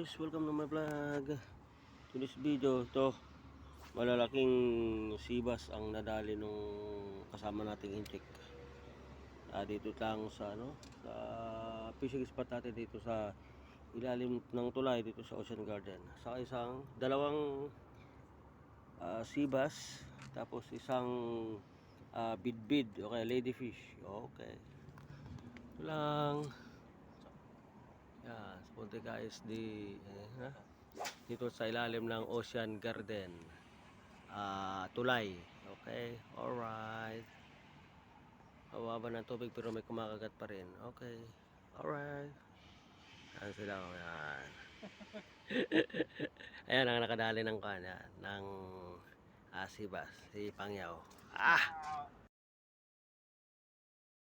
guys, welcome to my vlog. To this video, to malalaking sibas ang nadali nung kasama nating incheck. Dito lang sa sa fishing spot natin dito sa ilalim ng tulay dito sa Ocean Garden. Sa dalawang sibas, tapos isang bidbid, okay, ladyfish. Okay. Ito lang. Yan, punta guys dito sa ilalim ng Ocean Garden, tulay. Okay, alright. Mababa ng tubig pero may kumakagat pa rin. Okay, alright. Yan sila, yan. Ayan ang nakadali ng kanya ng sibas, si Pangyaw.